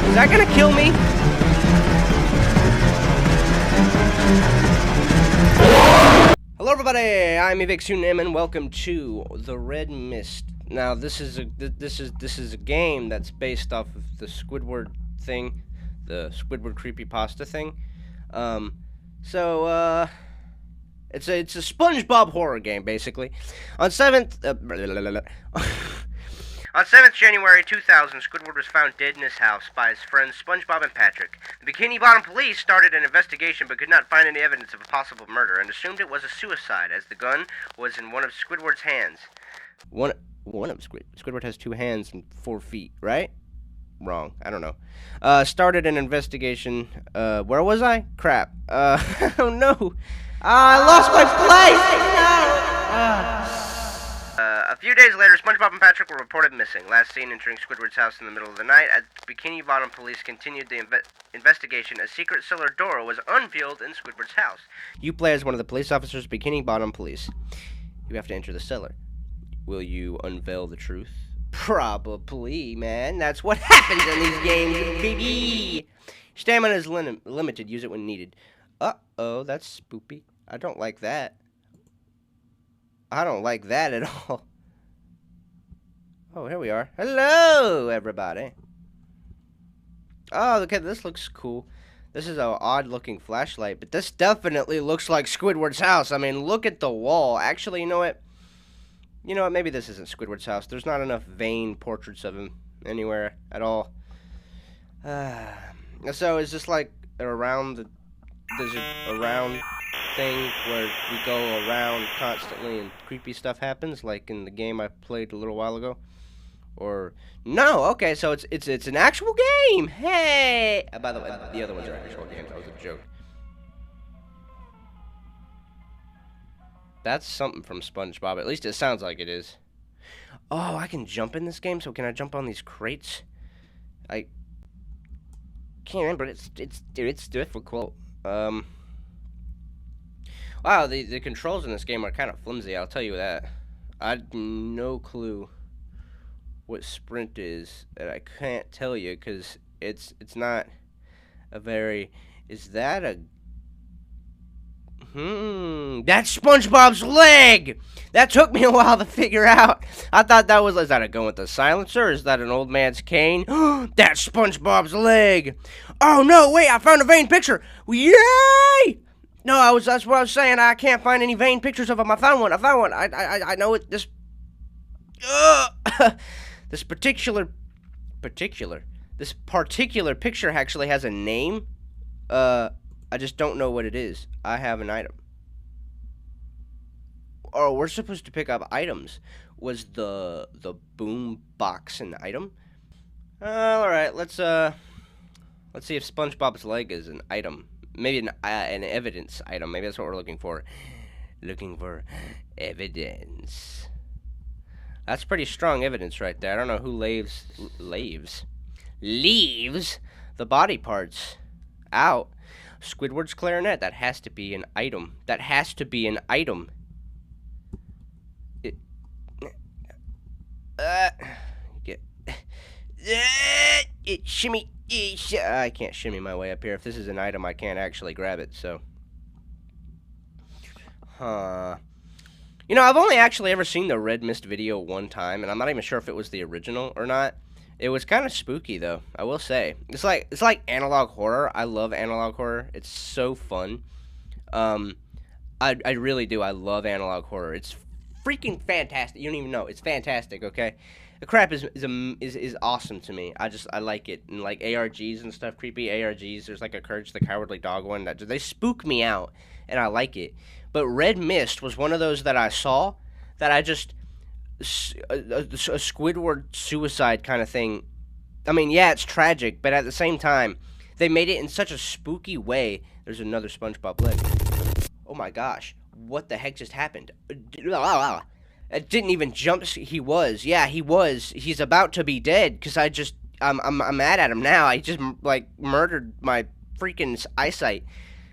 Is that gonna kill me? Hello everybody, I'm Evic and welcome to the Red Mist. Now this is a game that's based off of the Squidward thing, the Squidward creepypasta thing. It's a SpongeBob horror game basically. On 7th On 7th January 2000, Squidward was found dead in his house by his friends SpongeBob and Patrick. The Bikini Bottom police started an investigation but could not find any evidence of a possible murder and assumed it was a suicide as the gun was in one of Squidward's hands. One of Squidward has 2 hands and 4 feet, right? Wrong. I don't know. Started an investigation. Where was I? Crap. Oh no. I lost my place! No! A few days later, SpongeBob and Patrick were reported missing. Last seen entering Squidward's house in the middle of the night. As Bikini Bottom police continued the investigation, a secret cellar door was unveiled in Squidward's house. You play as one of the police officers, Bikini Bottom police. You have to enter the cellar. Will you unveil the truth? Probably, man. That's what happens in these games, baby. Stamina is limited. Use it when needed. Uh-oh, that's spoopy. I don't like that. I don't like that at all. Oh, here we are. Hello, everybody. Oh, okay, this looks cool. This is an odd-looking flashlight, but this definitely looks like Squidward's house. I mean, look at the wall. Actually, you know what? You know what? Maybe this isn't Squidward's house. There's not enough vain portraits of him anywhere at all. So, is this like around the... There's a round thing where we go around constantly and creepy stuff happens, like in the game I played a little while ago? Or no? Okay, so it's an actual game. Hey! By the way, the other ones are actual games. That was a joke. That's something from SpongeBob. At least it sounds like it is. Oh, I can jump in this game. So can I jump on these crates? I can't remember. It's difficult. Wow, the controls in this game are kind of flimsy, I'll tell you that. I have no clue what sprint is, and I can't tell you, because it's not a very... Is that a... That's SpongeBob's leg! That took me a while to figure out. I thought that was... Is that a gun with the silencer? Is that an old man's cane? That's SpongeBob's leg! Oh, no, wait, I found a vain picture! Yay! No, that's what I was saying. I can't find any vain pictures of him. I found one. I know it. This particular picture actually has a name. I just don't know what it is. I have an item. Oh, we're supposed to pick up items. Was the boom box an item? All right, let's see if SpongeBob's leg is an item. Maybe an evidence item. Maybe that's what we're looking for. Looking for evidence. That's pretty strong evidence right there. I don't know who leaves the body parts out. Squidward's clarinet. That has to be an item. That has to be an item. Shimmy. I can't shimmy my way up here. If this is an item, I can't actually grab it, so. You know, I've only actually ever seen the Red Mist video one time, and I'm not even sure if it was the original or not. It was kind of spooky, though, I will say. It's like analog horror. I love analog horror. It's so fun. I really do. I love analog horror. It's freaking fantastic. You don't even know. It's fantastic, okay? The crap is awesome to me. I like it. And like ARGs and stuff, creepy ARGs. There's like a Courage the Cowardly Dog one that they spook me out, and I like it. But Red Mist was one of those that I saw that I just a Squidward suicide kind of thing. I mean, yeah, it's tragic, but at the same time, they made it in such a spooky way. There's another SpongeBob leg. Oh my gosh, what the heck just happened? It didn't even jump. He was. Yeah, he was. He's about to be dead because I'm mad at him now. I just, like, murdered my freaking eyesight.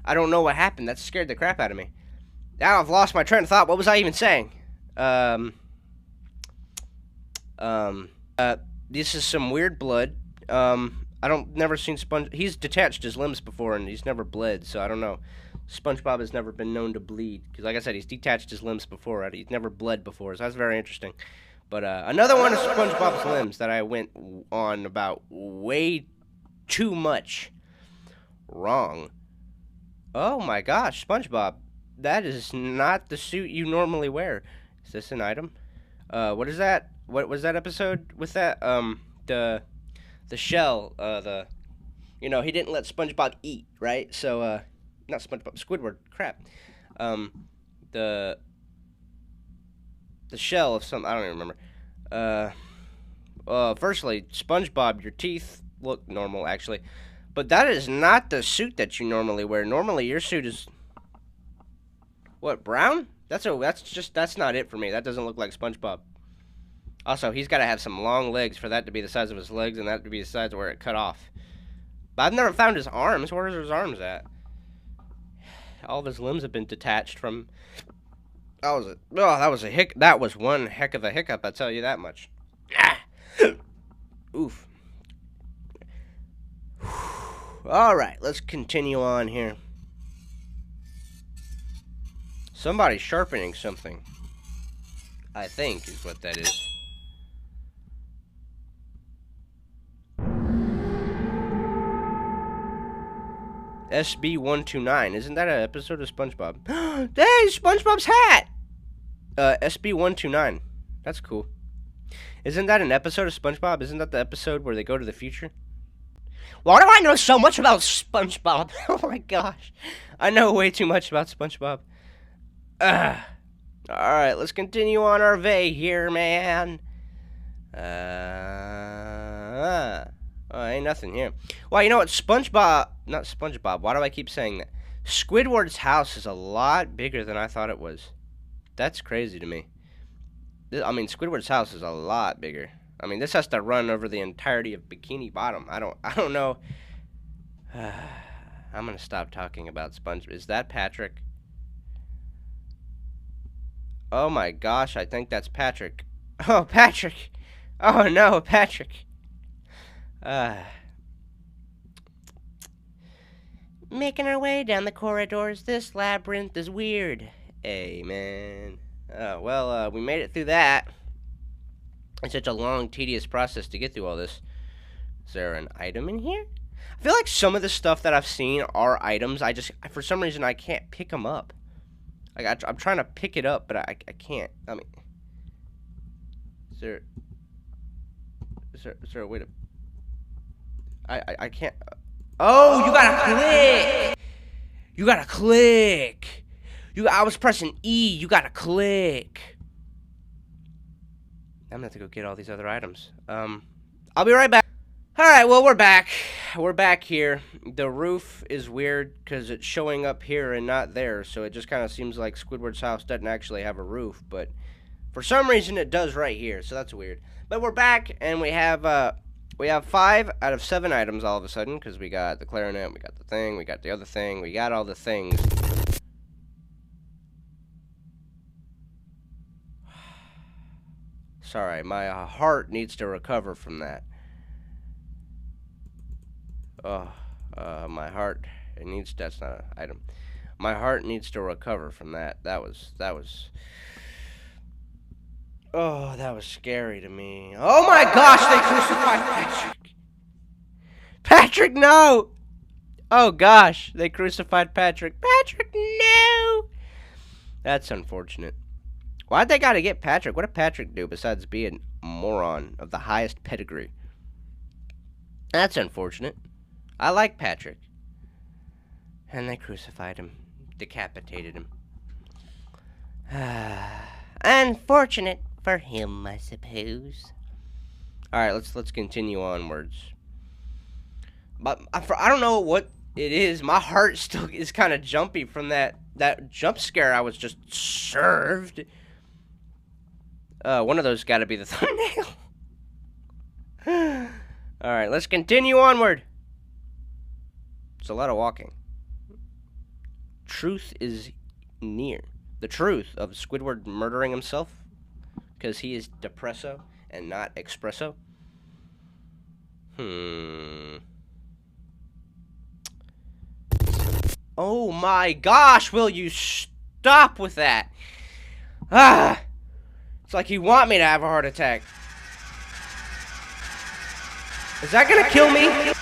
I don't know what happened. That scared the crap out of me. Now I've lost my train of thought. What was I even saying? This is some weird blood. I don't never seen He's detached his limbs before, and he's never bled, so I don't know. SpongeBob has never been known to bleed because, like I said, he's detached his limbs before. Right? He's never bled before, so that's very interesting. But another one of SpongeBob's limbs that I went on about way too much wrong. Oh my gosh, SpongeBob, that is not the suit you normally wear. Is this an item? What is that? What was that episode with that? The shell. He didn't let SpongeBob eat, right? So not SpongeBob, Squidward. Crap. The shell of some. I don't even remember. Firstly, SpongeBob, your teeth look normal actually, but that is not the suit that you normally wear. Normally, your suit is what, brown? That's not it for me. That doesn't look like SpongeBob. Also, he's got to have some long legs for that to be the size of his legs, and that to be the size where it cut off. But I've never found his arms. Where's his arms at? All of his limbs have been detached from. That was one heck of a hiccup. I tell you that much. Oof. All right, let's continue on here. Somebody's sharpening something. I think is what that is. SB129. Isn't that an episode of SpongeBob? Hey, SpongeBob's hat! SB129. That's cool. Isn't that an episode of SpongeBob? Isn't that the episode where they go to the future? Why do I know so much about SpongeBob? Oh my gosh. I know way too much about SpongeBob. Alright, let's continue on our way here, man. Ain't nothing here. Well, you know what? Not SpongeBob. Why do I keep saying that? Squidward's house is a lot bigger than I thought it was. That's crazy to me. I mean, Squidward's house is a lot bigger. I mean, this has to run over the entirety of Bikini Bottom. I don't know. I'm gonna stop talking about SpongeBob. Is that Patrick? Oh my gosh, I think that's Patrick. Oh, Patrick! Oh no, Patrick! Making our way down the corridors, this labyrinth is weird. Hey, man. We made it through that. It's such a long, tedious process to get through all this. Is there an item in here? I feel like some of the stuff that I've seen are items. For some reason, I can't pick them up. Like, I'm trying to pick it up, but I can't. I mean, is there a way to... I can't... Oh, you gotta click! You gotta click! I was pressing E, you gotta click. I'm gonna have to go get all these other items. I'll be right back. Alright, well, we're back. We're back here. The roof is weird because it's showing up here and not there, so it just kind of seems like Squidward's house doesn't actually have a roof, but for some reason it does right here, so that's weird. But we're back, and we have 5 out of 7 items all of a sudden, because we got the clarinet, we got the thing, we got the other thing, we got all the things. Sorry, my heart needs to recover from that. My heart, that's not an item. My heart needs to recover from that. That was, oh, that was scary to me. Oh my gosh, they crucified Patrick. Patrick, no! Oh gosh, they crucified Patrick. Patrick, no! That's unfortunate. Why'd they gotta get Patrick? What did Patrick do besides be a moron of the highest pedigree? That's unfortunate. I like Patrick. And they crucified him. Decapitated him. Unfortunate for him, I suppose. Alright, let's continue onwards. But I don't know what it is. My heart still is kind of jumpy from that jump scare I was just served. One of those got to be the thumbnail. Alright, let's continue onward. It's a lot of walking. Truth is near. The truth of Squidward murdering himself because he is depresso and not espresso. Oh my gosh, will you stop with that? Ah! It's like you want me to have a heart attack. Is that gonna kill me? I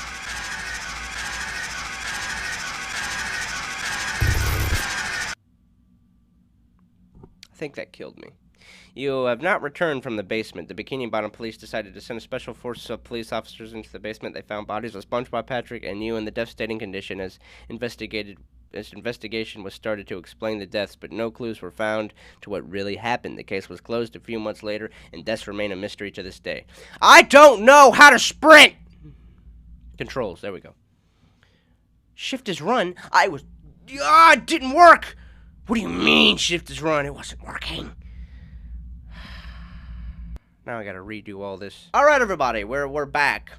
think that killed me. You have not returned from the basement. The Bikini Bottom police decided to send a special force of police officers into the basement. They found bodies of SpongeBob, Patrick, and you in the devastating condition. As investigation was started to explain the deaths, but no clues were found to what really happened. The case was closed a few months later, and deaths remain a mystery to this day. I don't know how to sprint! Controls, there we go. Shift is run. It didn't work! What do you mean, shift is run? It wasn't working. Now I gotta redo all this. All right, everybody, we're back.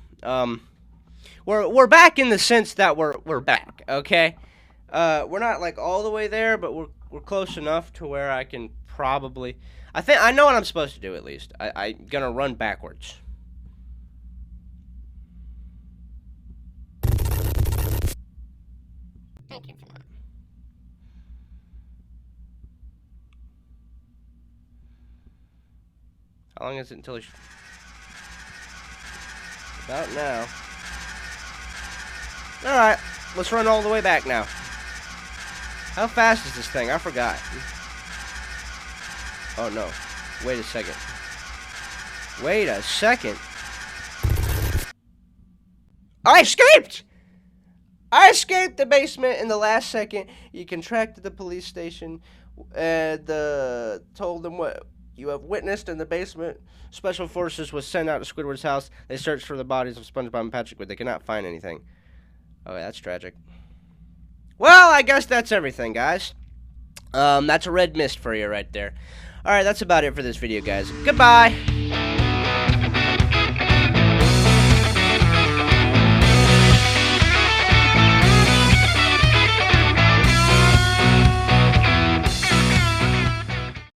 We're back in the sense that we're back. Okay, we're not like all the way there, but we're close enough to where I can probably. I know what I'm supposed to do at least. I'm gonna run backwards. Thank you for that. How long is it until about now. Alright, let's run all the way back now. How fast is this thing? I forgot. Oh no. Wait a second. Wait a second. I escaped! I escaped the basement in the last second. You contracted the police station and told them what you have witnessed in the basement. Special forces was sent out to Squidward's house. They searched for the bodies of SpongeBob and Patrick, but they could not find anything. Oh, that's tragic. Well, I guess that's everything, guys. That's a red mist for you right there. Alright, that's about it for this video, guys. Goodbye!